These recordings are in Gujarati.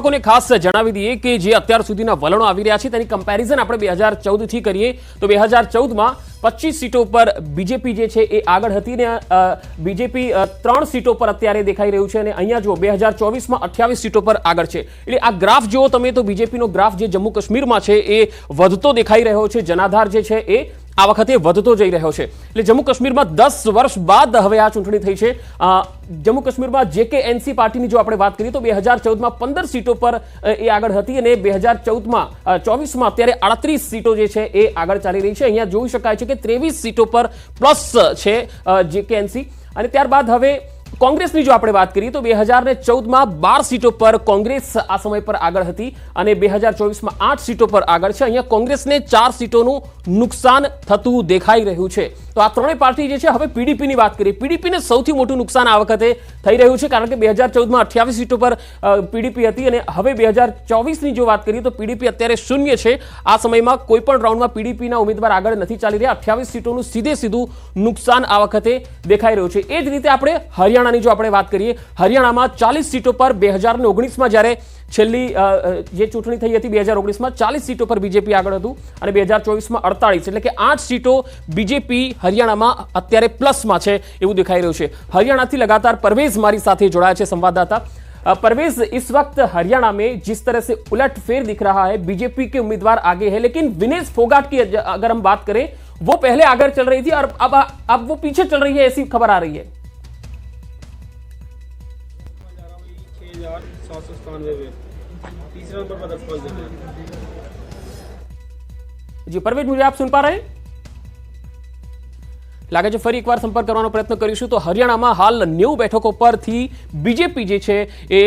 દર્શકોને ખાસ જણાવી દઈએ કે જે અત્યાર સુધીના વલણો આવી રહ્યા છે તેની કમ્પેરિઝન આપણે 2014 થી કરીએ તો 2014માં 25 સીટો પર બીજેપી જે છે એ આગળ હતી ને બીજેપી 3 સીટો પર અત્યારે દેખાઈ રહ્યું છે અને અહીંયા જો 2024માં 28 સીટો પર આગળ છે। એટલે આ ગ્રાફ જુઓ તમે તો બીજેપીનો ગ્રાફ જે જમ્મુ કાશ્મીરમાં છે એ વધતો દેખાઈ રહ્યો છે, જનાધાર જે છે એ આ વખતે વધતો જઈ રહ્યો છે। એટલે જમ્મુ કાશ્મીરમાં 10 વર્ષ બાદ હવે આ ચૂંટણી થઈ છે। જમ્મુ કાશ્મીરમાં જેકેએનસી પાર્ટીની જો આપણે વાત કરીએ તો 2014માં 15 સીટો પર એ આગળ હતી અને 2014માં 24માં અત્યારે 38 સીટો જે છે એ આગળ ચાલી રહી છે। અહીંયા જોઈ શકાય છે કે 23 સીટો પર પ્લસ છે જેકેએનસી। અને ત્યારબાદ હવે કોંગ્રેસની જો આપણે વાત કરીએ તો 2014માં 12 સીટો પર કોંગ્રેસ આ સમય પર આગળ હતી અને 2024માં 8 સીટો પર આગળ છે। અહીંયા કોંગ્રેસને 4 સીટોનું નુકસાન થતું દેખાઈ રહ્યું છે। તો આ ત્રણેય પાર્ટી જે છે હવે પીડીપીની વાત કરીએ, પીડીપીને સૌથી મોટું નુકસાન આ વખતે થઈ રહ્યું છે કારણ કે 2014માં 28 સીટો પર પીડીપી હતી અને હવે 2024ની જો વાત કરીએ તો પીડીપી અત્યારે શૂન્ય છે। આ સમયમાં કોઈ પણ રાઉન્ડમાં પીડીપીના ઉમેદવાર આગળ નથી ચાલી રહ્યા। 28 સીટોનું સીધું નુકસાન આ વખતે દેખાઈ રહ્યું છે। એ જ રીતે આપણે હરિયાણાની જો આપણે વાત કરીએ, હરિયાણામાં 40 સીટો પર 2019માં જ્યારે છેલ્લી જે ચૂંટણી થઈ હતી 2019માં 40 સીટો પર બીજેપી આગળ હતું અને 2024માં 48, એટલે કે 8 સીટો બીજેપી હરિયાણામાં અત્યારે પ્લસમાં છે એવું દેખાઈ રહ્યું છે। हरियाणा लगातार परवेज हमारी साथ जोड़ा है संवाददाता। परवेज, इस वक्त हरियाणा में जिस तरह से उलटफेर दिख रहा है, बीजेपी के उम्मीदवार आगे है लेकिन विनेश फोगाट की अगर हम बात करें वो पहले आगे चल रही थी और अब वो पीछे चल रही है, ऐसी खबर आ रही है। तीसरे नंबर पर जी परवेज, मुझे आप सुन पा रहे हैं? लागे છે ફરી એકવાર સંપર્ક કરવાનો પ્રયત્ન કરીશું। તો હરિયાણામાં હાલ 90 બેઠકો પરથી બીજેપી જે છે એ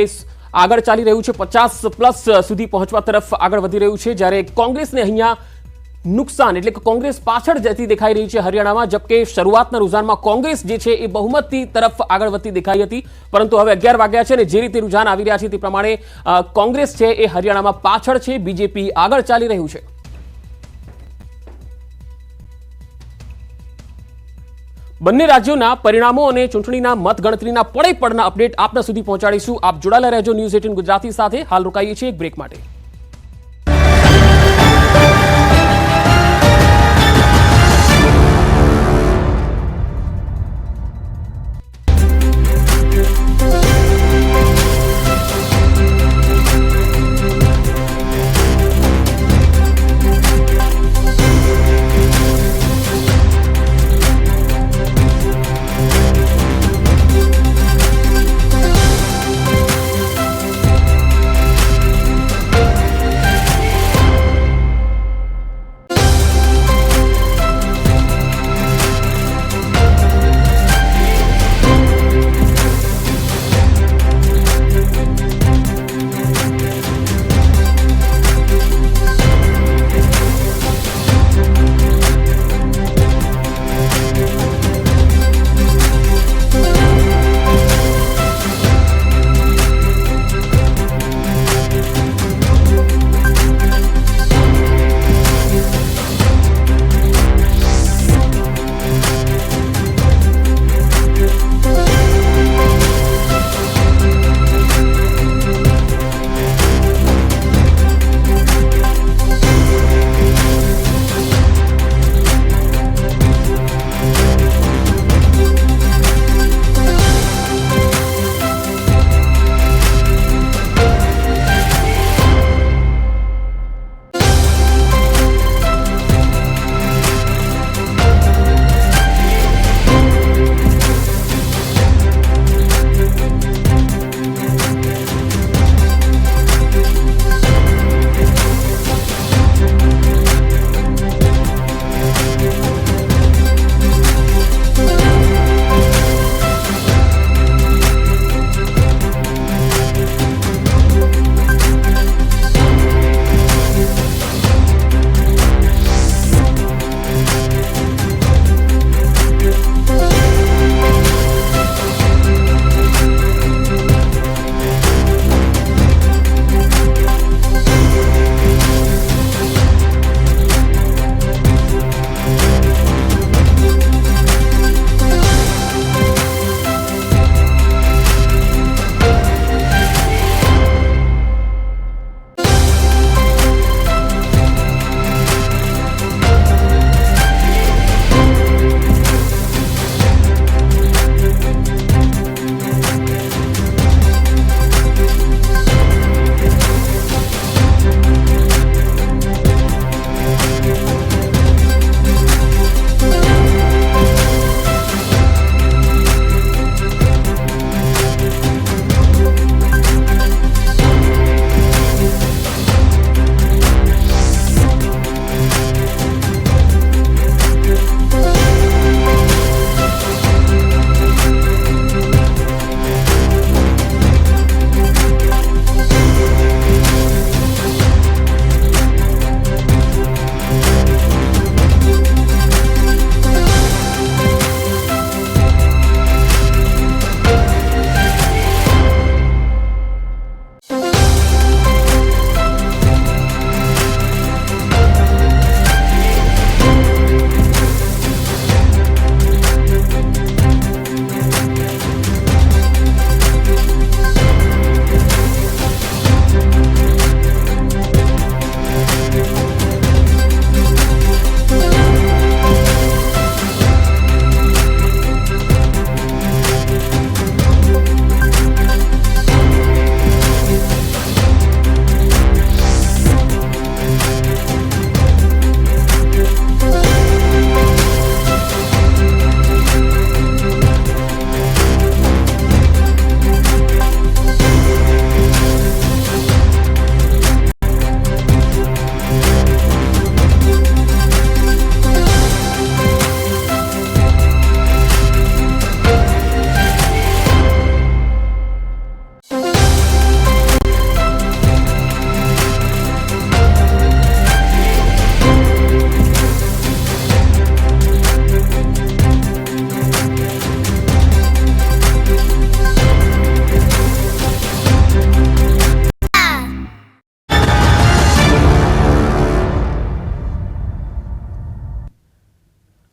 આગળ ચાલી રહ્યું છે, 50 પ્લસ સુધી પહોંચવા તરફ આગળ વધી રહ્યું છે, જ્યારે કોંગ્રેસને અહીંયા નુકસાન એટલે કે કોંગ્રેસ પાછળ જતી દેખાઈ રહી છે હરિયાણામાં। જબકે શરૂઆતના રુઝાનમાં કોંગ્રેસ જે છે એ બહુમતી તરફ આગળ વધતી દેખાઈ હતી, પરંતુ હવે 11 વાગ્યા છે અને જે રીતે રુઝાન આવી રહ્યા છે તે પ્રમાણે કોંગ્રેસ છે એ હરિયાણામાં પાછળ છે, બીજેપી આગળ ચાલી રહ્યું છે। બંને રાજ્યોના પરિણામો અને ચૂંટણીના મતગણતરીના પડે પડના અપડેટ આપના સુધી પહોંચાડીશું। આપ જોડાયેલા રહેજો ન્યૂઝ 18 ગુજરાતી સાથે। હાલ રોકાઈએ છીએ એક બ્રેક માટે।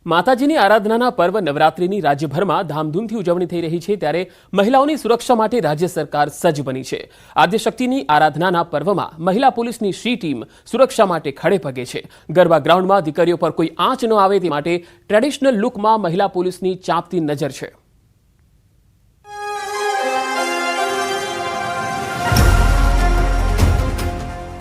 માતાજીની આરાધનાના પર્વ નવરાત્રિની રાજ્યભરમાં ધામધૂમથી ઉજવણી થઈ રહી છે ત્યારે મહિલાઓની સુરક્ષા માટે રાજ્ય સરકાર સજ્જ બની છે। આદ્યશક્તિની આરાધનાના પર્વમાં મહિલા પોલીસની સી ટીમ સુરક્ષા માટે ખડે પગે છે। ગરબા ગ્રાઉન્ડમાં દીકરીઓ પર કોઈ આંચ ન આવે તે માટે ટ્રેડિશનલ લુકમાં મહિલા પોલીસની ચાંપતી નજર છે।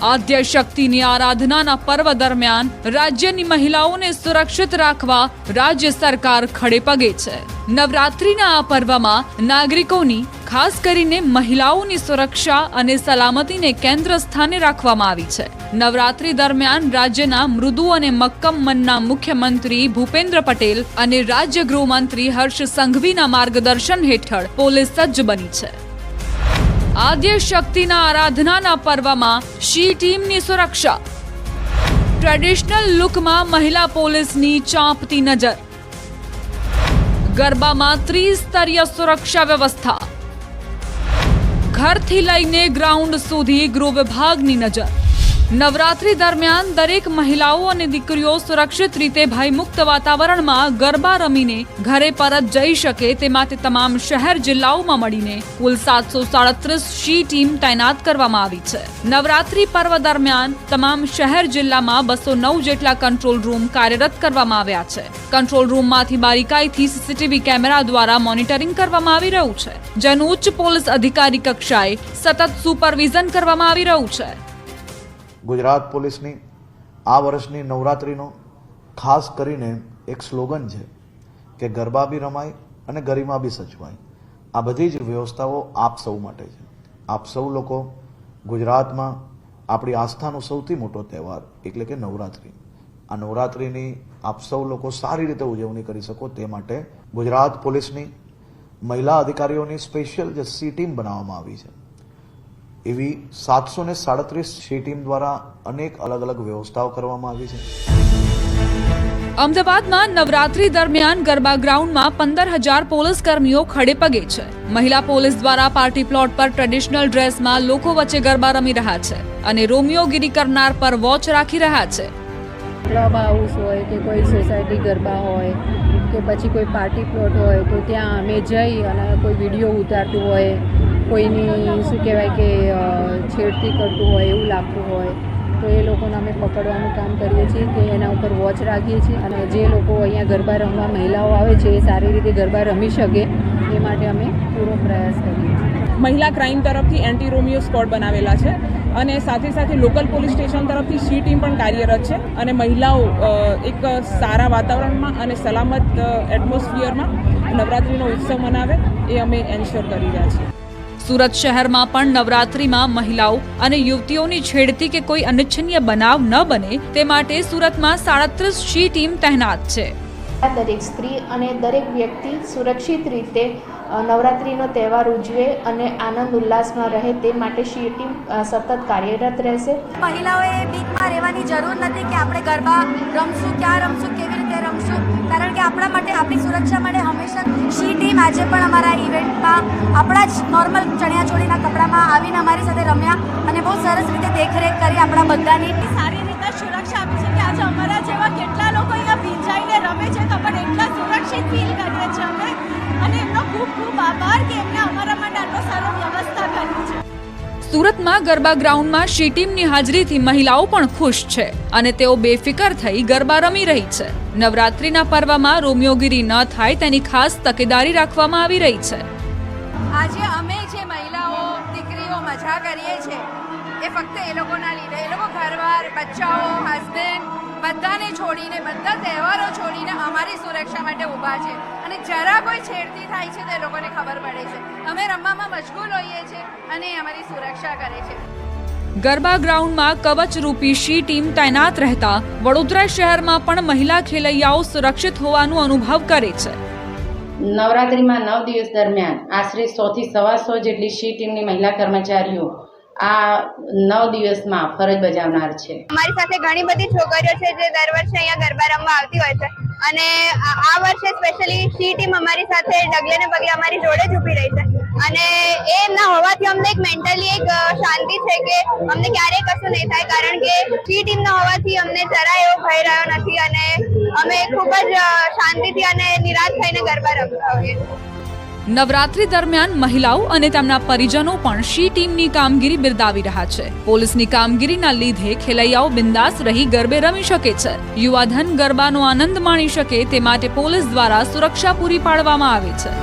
આદ્યશક્તિની આરાધનાના પર્વ દરમિયાન રાજ્યની મહિલાઓને સુરક્ષિત રાખવા રાજ્ય સરકાર ખડે પગે છે। નવરાત્રિના આ પર્વમાં નાગરિકોની ખાસ કરીને મહિલાઓની સુરક્ષા અને સલામતીને કેન્દ્ર સ્થાને રાખવામાં આવી છે। નવરાત્રિ દરમિયાન રાજ્યના મૃદુ અને મક્કમ મનના મુખ્યમંત્રી ભૂપેન્દ્ર પટેલ અને રાજ્ય ગૃહમંત્રી હર્ષ સંઘવીના માર્ગદર્શન હેઠળ પોલીસ સજ્જ બની છે। આદ્યશક્તિના આરાધનાના પર્વમાં શી ટીમની સુરક્ષા, ટ્રેડિશનલ લુકમાં મહિલા પોલીસની ચાંપતી નજર, ગરબામાં ત્રિસ્તરીય સુરક્ષા વ્યવસ્થા, ઘરથી લઈને ગ્રાઉન્ડ સુધી ગૃહ વિભાગની નજર। નવરાત્રી દરમિયાન દરેક મહિલાઓ અને દીકરીઓ સુરક્ષિત રીતે ભયમુક્ત વાતાવરણમાં ગરબા રમીને ઘરે પરત જઈ શકે તે માટે તમામ શહેર જિલ્લાઓમાં મળીને કુલ 737 શી ટીમ તૈનાત કરવામાં આવી છે। નવરાત્રી પર્વ દરમિયાન તમામ શહેર જિલ્લામાં 209 જેટલા કંટ્રોલ રૂમ કાર્યરત કરવામાં આવ્યા છે। કંટ્રોલ રૂમમાંથી બારીકાઈથી સીસીટીવી કેમેરા દ્વારા મોનિટરિંગ કરવામાં આવી રહ્યું છે, જેનું ઉચ્ચ પોલીસ અધિકારી કક્ષાએ સતત સુપરવિઝન કરવામાં આવી રહ્યું છે। ગુજરાત પોલીસની આ વર્ષની નવરાત્રિનો ખાસ કરીને એક સ્લોગન છે કે ગરબા બી રમાય અને ગરિમા બી સચવાય। આ બધી જ વ્યવસ્થાઓ આપ સૌ માટે છે। આપ સૌ લોકો ગુજરાતમાં આપણી આસ્થાનો સૌથી મોટો તહેવાર એટલે કે નવરાત્રિ, આ નવરાત્રિની આપ સૌ લોકો સારી રીતે ઉજવણી કરી શકો તે માટે ગુજરાત પોલીસની મહિલા અધિકારીઓની સ્પેશિયલ જે સી ટીમ બનાવવામાં આવી છે, એવી 737 સી ટીમ દ્વારા અનેક અલગ અલગ વ્યવસ્થાઓ કરવામાં આવી છે। અમદાવાદમાં નવરાત્રી દરમિયાન ગરબા ગ્રાઉન્ડમાં 15,000 પોલીસ કર્મીઓ ખડે પગે છે। મહિલા પોલીસ દ્વારા પાર્ટી પ્લોટ પર ટ્રેડિશનલ ડ્રેસમાં લોકો વચ્ચે ગરબા રમી રહ્યા છે અને રોમિયોગીરી કરનાર પર વોચ રાખી રહ્યા છે। ક્લબ હાઉસ હોય કે કોઈ સોસાયટી ગરબા હોય કે પછી કોઈ પાર્ટી પ્લોટ હોય તો ત્યાં અમે જઈ અને કોઈ વિડીયો ઉતારતું હોય, કોઈની શું કહેવાય કે છેડતી કરતું હોય એવું લાગતું હોય તો એ લોકોને અમે પકડવાનું કામ કરીએ છીએ કે એના ઉપર વોચ રાખીએ છીએ અને જે લોકો અહીંયા ગરબા રમવા મહિલાઓ આવે છે એ સારી રીતે ગરબા રમી શકે એ માટે અમે પૂરો પ્રયાસ કરીએ છીએ। મહિલા ક્રાઇમ તરફથી એન્ટી રોમિયો સ્ક્વોડ બનાવેલા છે અને સાથે સાથે લોકલ પોલીસ સ્ટેશન તરફથી સી ટીમ પણ કાર્યરત છે અને મહિલાઓ એક સારા વાતાવરણમાં અને સલામત એટમોસ્ફિયરમાં નવરાત્રિનો ઉત્સવ મનાવે એ અમે એન્શ્યોર કરી રહ્યા છીએ। સુરત શહેરમાં પણ નવરાત્રીમાં મહિલાઓ અને યુવતીઓની છેડતી કે કોઈ અનિચ્છનીય બનાવ ન બને તે માટે સુરતમાં 37 શી ટીમ તૈનાત છે। દરેક સ્ત્રી અને દરેક વ્યક્તિ સુરક્ષિત રીતે નવરાત્રિનો તહેવાર ઉજવે અને આનંદ ઉલ્લાસમાં રહે તે માટે શી ટીમ સતત કાર્યરત રહેશે। મહિલાઓએ બીકમાં રહેવાની જરૂર નથી કે આપણે ગરબા રમશું, ક્યાં રમશું, કેવી રીતે રમશું, કારણ કે આપણા માટે, આપણી સુરક્ષા માટે હંમેશા શી ટીમ આજે પણ અમારા ઇવેન્ટમાં આપણા જ નોર્મલ ચણિયાચોળીના કપડામાં આવીને અમારી સાથે રમ્યા અને બહુ સરસ રીતે દેખરેખ કરી આપણા બધાની સારી રીતે સુરક્ષા આપી છે કે આજે અમારા જેવા કેટલા લોકો અહીંયા ભીંજાઈને રમે છે તો પણ એટલા સુરક્ષિત ફીલ કરીએ છીએ અમે અને એમનો ખૂબ ખૂબ આભાર કે એમને અમારા માટે આટલો સારો વ્યવસ્થા કરી છે। સુરતમાં ગરબા ગ્રાઉન્ડમાં શી ટીમની હાજરીથી મહિલાઓ પણ ખુશ છે અને તેઓ બેફિકર થઈ ગરબા રમી રહી છે। નવરાત્રીના પર્વમાં રોમિયોગીરી ન થાય તેની ખાસ તકેદારી રાખવામાં આવી રહી છે। આજે અમે જે મહિલાઓ દીકરીઓ મજા કરીએ છીએ એ ફક્ત એ લોકોના લીધે, એ લોકો ઘરવાર, બચ્ચાઓ, હસબન્ડ બધાને છોડીને, બધા તહેવારો છોડીને અમારી સુરક્ષા માટે ઊભા છે અને જરા કોઈ છેડતી થાય છે તો એ લોકોને ખબર પડે છે। અમે રમવામાં મશગુલ હોઈએ છીએ અને અમારી સુરક્ષા કરે છે। ગરબા ગ્રાઉન્ડમાં કવચરૂપી શી ટીમ તૈનાત રહેતા વડોદરા શહેરમાં પણ મહિલા ખેલૈયાઓ સુરક્ષિત હોવાનો અનુભવ કરે છે। નવરાત્રિમાં 9 દિવસ દરમિયાન આશરે 100 થી 125 જેટલી શી ટીમની મહિલા કર્મચારીઓ આ 9 દિવસમાં ફરજ બજાવનાર છે. અમારી સાથે ઘણી બધી છોકરીઓ છે જે દર વર્ષે અહીંયા ગરબા રમવા આવતી હોય છે અને આ વર્ષે સ્પેશિયલી સી ટીમ અમારી સાથે ડગલે ને પગલે અમારી જોડે જ ઊભી રહી છે અને એ એમના હોવાથી અમને એક મેન્ટલી એક શાંતિ છે કે અમને ક્યારેય કશું નહીં થાય, કારણ કે સી ટીમના હોવાથી અમને જરા એવો ભય રહ્યો નથી અને અમે ખૂબ જ શાંતિથી અને નિરાશ થઈને ગરબા રમતા હોઈએ. નવરાત્રી દરમિયાન મહિલાઓ અને તેમના પરિજનો પણ શી ટીમની કામગીરી બિરદાવી રહ્યા છે. પોલીસની કામગીરીના લીધે ખેલૈયાઓ બિંદાસ રહી ગરબે રમી શકે છે. યુવાધન ગરબાનો આનંદ માણી શકે તે માટે પોલીસ દ્વારા સુરક્ષા પૂરી પાડવામાં આવે છે.